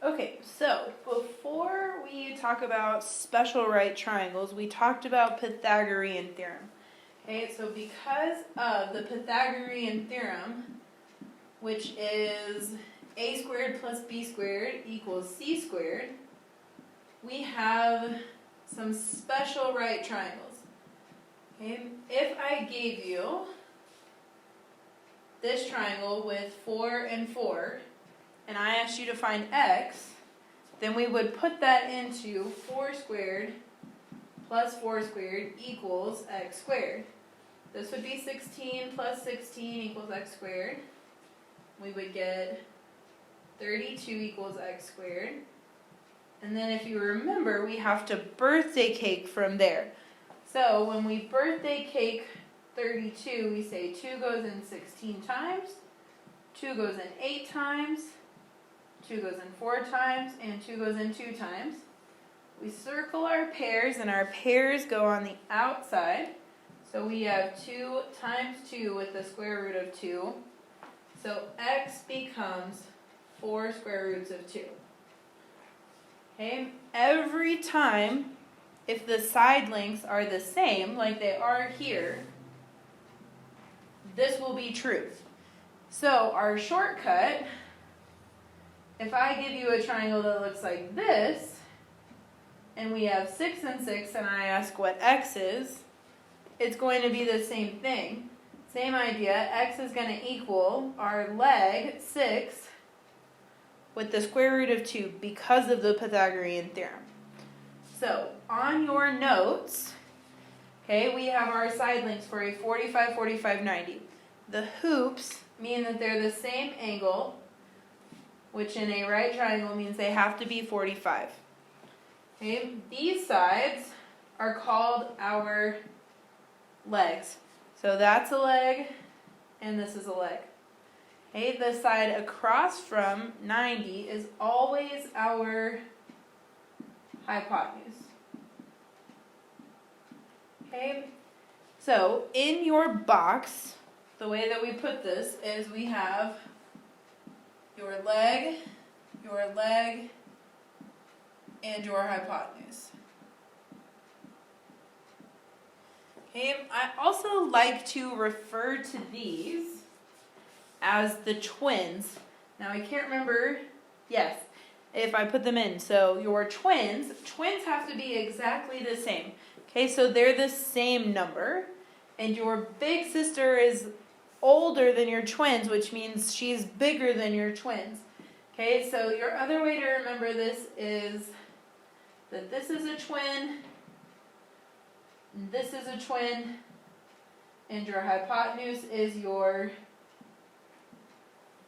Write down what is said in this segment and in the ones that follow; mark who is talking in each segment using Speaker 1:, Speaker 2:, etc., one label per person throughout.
Speaker 1: Okay, so before we talk about special right triangles, we talked about Pythagorean theorem. Okay, so because of the Pythagorean theorem, which is a squared plus b squared equals c squared, we have some special right triangles. Okay, if I gave you this triangle with 4 and 4, and I asked you to find x, then we would put that into 4 squared plus 4 squared equals x squared. This would be 16 plus 16 equals x squared. We would get 32 equals x squared. And then if you remember, we have to birthday cake from there. So when we birthday cake 32, we say 2 goes in 16 times, 2 goes in 8 times, 2 goes in 4 times, and 2 goes in 2 times. We circle our pairs, and our pairs go on the outside. So we have 2 times 2 with the square root of 2. So x becomes 4 square roots of 2. Okay, every time, if the side lengths are the same, like they are here, this will be true. So our shortcut, if I give you a triangle that looks like this, and we have 6 and 6, and I ask what x is, it's going to be the same thing. Same idea, x is going to equal our leg, 6, with the square root of 2 because of the Pythagorean theorem. So, on your notes, okay, we have our side lengths for a 45, 45, 90. The hoops mean that they're the same angle, which in a right triangle means they have to be 45. Okay, these sides are called our legs. So that's a leg, and this is a leg. Okay, the side across from 90 is always our hypotenuse. Okay, so in your box, the way that we put this is we have your leg, and your hypotenuse. Okay, I also like to refer to these as the twins. Now I can't remember, yes, if I put them in. So your twins have to be exactly the same. Okay, so they're the same number, and your big sister is older than your twins, which means she's bigger than your twins. Okay, so your other way to remember this is that this is a twin, this is a twin, and your hypotenuse is your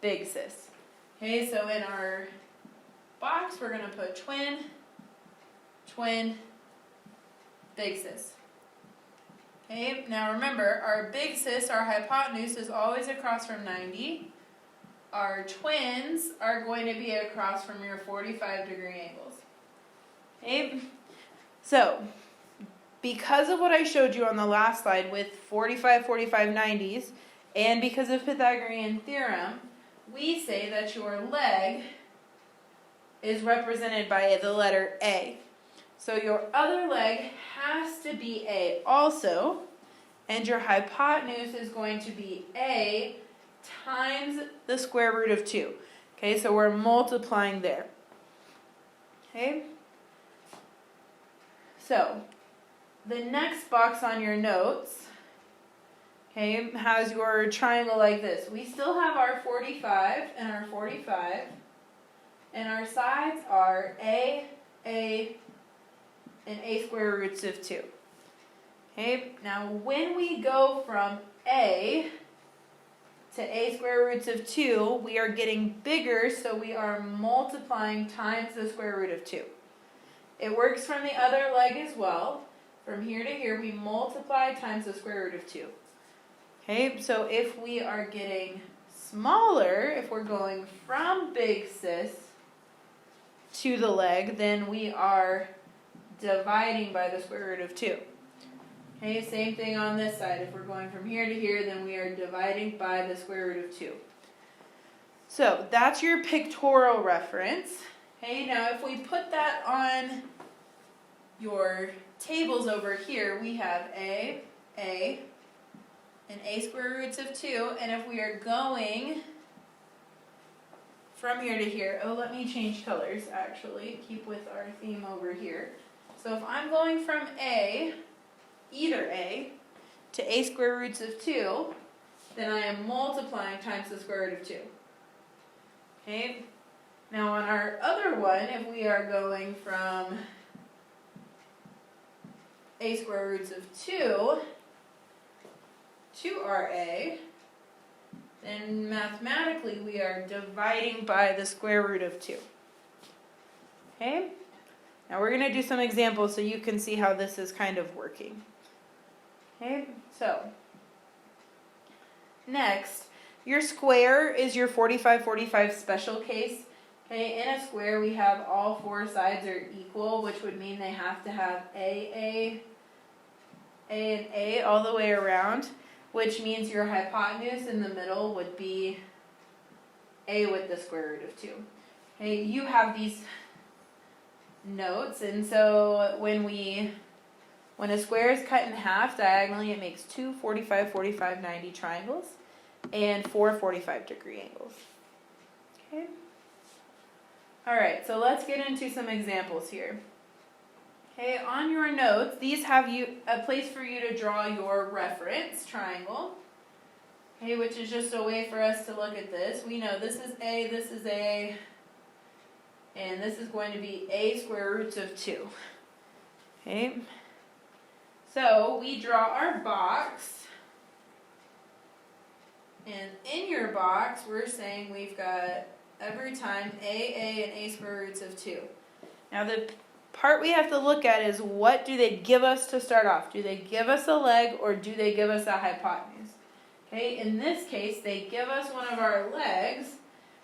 Speaker 1: big sis. Okay, so in our box, we're going to put twin, twin, big sis. Okay, now remember, our big sis, our hypotenuse, is always across from 90. Our twins are going to be across from your 45-degree angles. Okay, so because of what I showed you on the last slide with 45, 45, 90s, and because of Pythagorean theorem, we say that your leg is represented by the letter A. So your other leg has to be A also, and your hypotenuse is going to be A times the square root of 2. Okay, so we're multiplying there. Okay? So, the next box on your notes, okay, has your triangle like this. We still have our 45 and our 45, and our sides are A, and A square roots of 2. Okay, now when we go from A to A square roots of 2, we are getting bigger, so we are multiplying times the square root of 2. It works from the other leg as well. From here to here, we multiply times the square root of 2. Okay, so if we are getting smaller, if we're going from big sis to the leg, then we are dividing by the square root of 2. Okay, same thing on this side. If we're going from here to here, then we are dividing by the square root of 2. So that's your pictorial reference. Okay, now if we put that on your tables over here, we have a, and a square roots of 2, and if we are going from here to here, oh, let me change colors actually, keep with our theme over here. So if I'm going from a, either a, to a square roots of 2, then I am multiplying times the square root of 2. Okay? Now on our other one, if we are going from a square roots of 2 to our a, then mathematically we are dividing by the square root of 2. Okay? Now we're going to do some examples so you can see how this is kind of working. Okay? So, next, your square is your 45-45 special case. Okay, in a square we have all 4 sides are equal, which would mean they have to have A, and A all the way around, which means your hypotenuse in the middle would be A with the square root of 2. Okay, you have these notes, and so when a square is cut in half diagonally, it makes 2 45-45 90 triangles and 4 45-degree angles. Okay. All right, so let's get into some examples here. Okay, on your notes, these have a place for you to draw your reference triangle. Okay, which is just a way for us to look at this. We know this is A, and this is going to be A square roots of 2. Okay, so we draw our box, and in your box, we're saying we've got every time A, and A square roots of 2. Now the part we have to look at is what do they give us to start off? Do they give us a leg or do they give us a hypotenuse? Okay, in this case, they give us one of our legs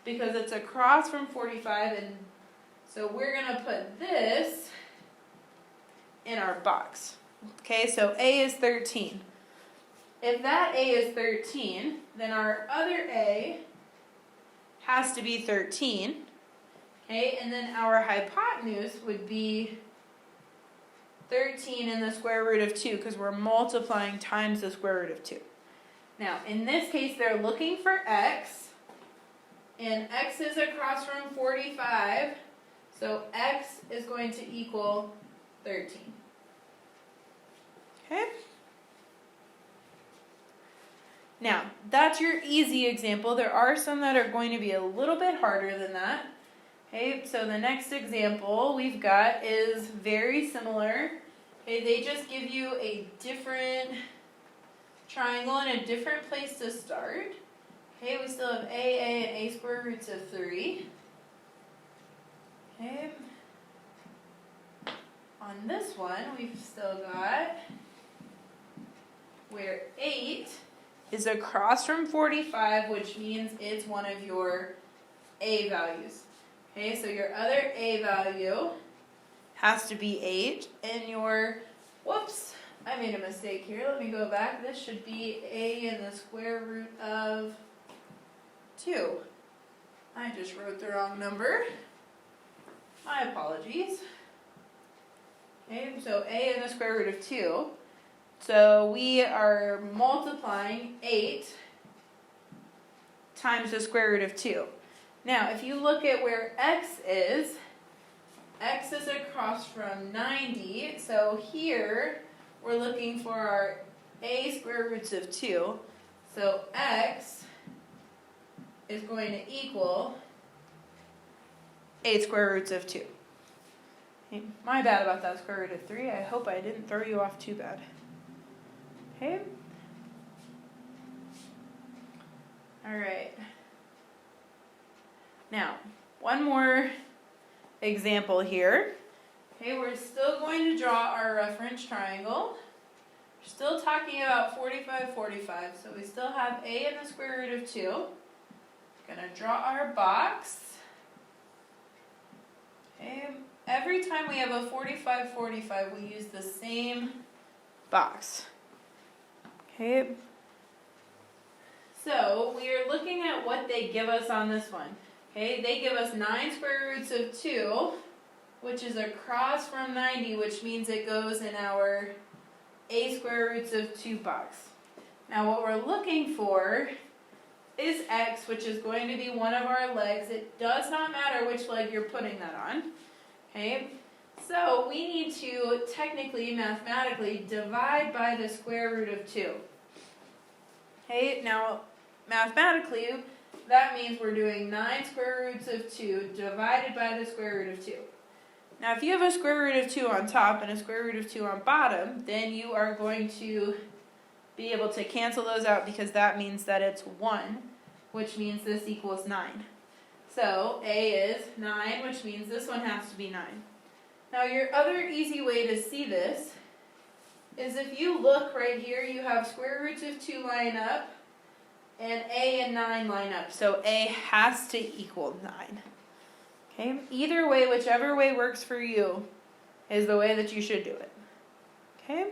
Speaker 1: because it's across from 45, and so we're going to put this in our box. Okay, so A is 13. If that A is 13, then our other A has to be 13. Okay, and then our hypotenuse would be 13 in the square root of 2 because we're multiplying times the square root of 2. Now, in this case, they're looking for x, and x is across from 45, so x is going to equal 13. Okay? Now, that's your easy example. There are some that are going to be a little bit harder than that. Okay, so the next example we've got is very similar. Okay, they just give you a different triangle and a different place to start. Okay, we still have A, and A square roots of 3. Okay. On this one, we've still got where 8 is across from 45, which means it's one of your A values. Okay, so your other A value has to be 8, and your, whoops, I made a mistake here. Let me go back. This should be A in the square root of 2. I just wrote the wrong number. My apologies. Okay, so A in the square root of 2. So we are multiplying 8 times the square root of 2. Now, if you look at where x is across from 90, so here we're looking for our A square roots of 2. So x is going to equal 8 square roots of 2. Okay, my bad about that square root of 3. I hope I didn't throw you off too bad. Okay. All right. Now, one more example here. Okay, we're still going to draw our reference triangle. We're still talking about 45-45, so we still have A in the square root of 2. We're going to draw our box. Okay, every time we have a 45-45, we use the same box. Okay, so we are looking at what they give us on this one. Okay, they give us 9 square roots of 2, which is across from 90, which means it goes in our a square roots of 2 box. Now what we're looking for is x, which is going to be one of our legs. It does not matter which leg you're putting that on. Okay, so we need to technically, mathematically, divide by the square root of 2. Okay, now mathematically, that means we're doing 9 square roots of 2 divided by the square root of 2. Now if you have a square root of 2 on top and a square root of 2 on bottom, then you are going to be able to cancel those out because that means that it's 1, which means this equals 9. So a is 9, which means this one has to be 9. Now your other easy way to see this is if you look right here, you have square roots of 2 line up, and a and 9 line up. So a has to equal 9. Okay? Either way, whichever way works for you, is the way that you should do it. Okay?